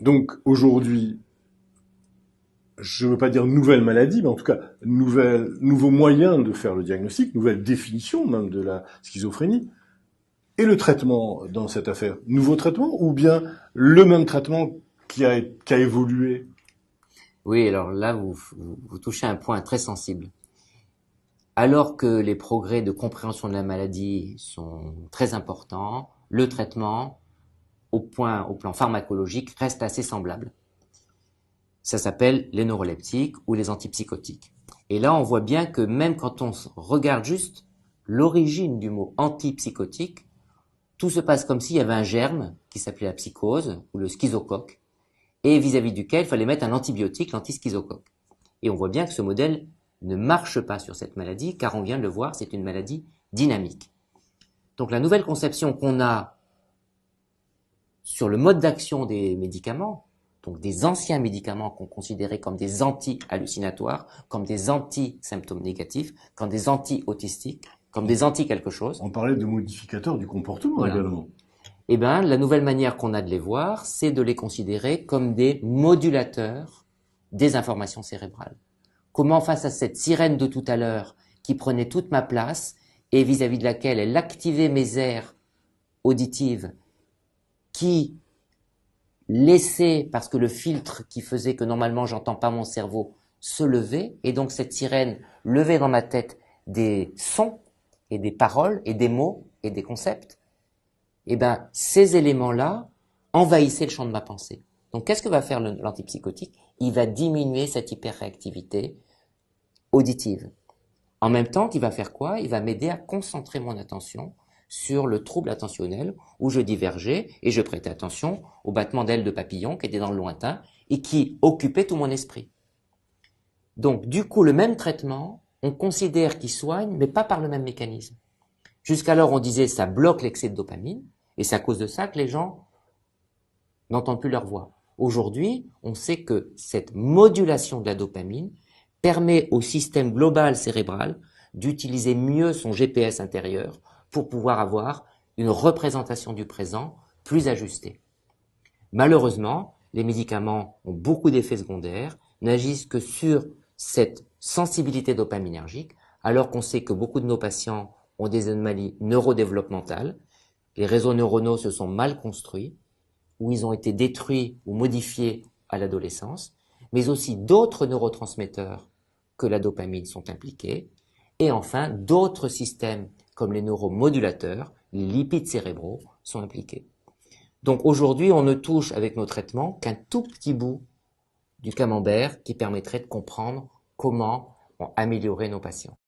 Donc aujourd'hui, je ne veux pas dire nouvelle maladie, mais en tout cas nouveau moyen de faire le diagnostic, nouvelle définition même de la schizophrénie. Et le traitement dans cette affaire, nouveau traitement ou bien le même traitement qui a évolué? Oui, alors là, vous touchez un point très sensible. Alors que les progrès de compréhension de la maladie sont très importants, le traitement, au plan pharmacologique, reste assez semblable. Ça s'appelle les neuroleptiques ou les antipsychotiques. Et là, on voit bien que même quand on regarde juste l'origine du mot antipsychotique, tout se passe comme s'il y avait un germe qui s'appelait la psychose ou le schizocoque, et vis-à-vis duquel il fallait mettre un antibiotique, l'antischizocoque. Et on voit bien que ce modèle ne marche pas sur cette maladie, car on vient de le voir, c'est une maladie dynamique. Donc la nouvelle conception qu'on a sur le mode d'action des médicaments, donc des anciens médicaments qu'on considérait comme des anti-hallucinatoires, comme des anti-symptômes négatifs, comme des anti-autistiques, comme des anti-quelque chose. On parlait de modificateurs du comportement Voilà. également. Eh bien, la nouvelle manière qu'on a de les voir, c'est de les considérer comme des modulateurs des informations cérébrales. Comment, face à cette sirène de tout à l'heure, qui prenait toute ma place, et vis-à-vis de laquelle elle activait mes aires auditives, qui laissait, parce que le filtre qui faisait que normalement j'entends pas mon cerveau, se levait, et donc cette sirène levait dans ma tête des sons, et des paroles, et des mots, et des concepts, et ben ces éléments-là envahissaient le champ de ma pensée. Donc qu'est-ce que va faire l'antipsychotique? Il va diminuer cette hyperréactivité auditive. En même temps qu'il va faire quoi? Il va m'aider à concentrer mon attention sur le trouble attentionnel où je divergeais et je prêtais attention au battement d'ailes de papillon qui était dans le lointain et qui occupait tout mon esprit. Donc du coup, le même traitement, on considère qu'il soigne, mais pas par le même mécanisme. Jusqu'alors, on disait ça bloque l'excès de dopamine et c'est à cause de ça que les gens n'entendent plus leur voix. Aujourd'hui, on sait que cette modulation de la dopamine permet au système global cérébral d'utiliser mieux son GPS intérieur pour pouvoir avoir une représentation du présent plus ajustée. Malheureusement, les médicaments ont beaucoup d'effets secondaires, n'agissent que sur cette sensibilité dopaminergique, alors qu'on sait que beaucoup de nos patients ont des anomalies neurodéveloppementales, les réseaux neuronaux se sont mal construits, ou ils ont été détruits ou modifiés à l'adolescence, mais aussi d'autres neurotransmetteurs que la dopamine sont impliqués, et enfin d'autres systèmes comme les neuromodulateurs, les lipides cérébraux sont impliqués. Donc aujourd'hui, on ne touche avec nos traitements qu'un tout petit bout du camembert qui permettrait de comprendre comment améliorer nos patients.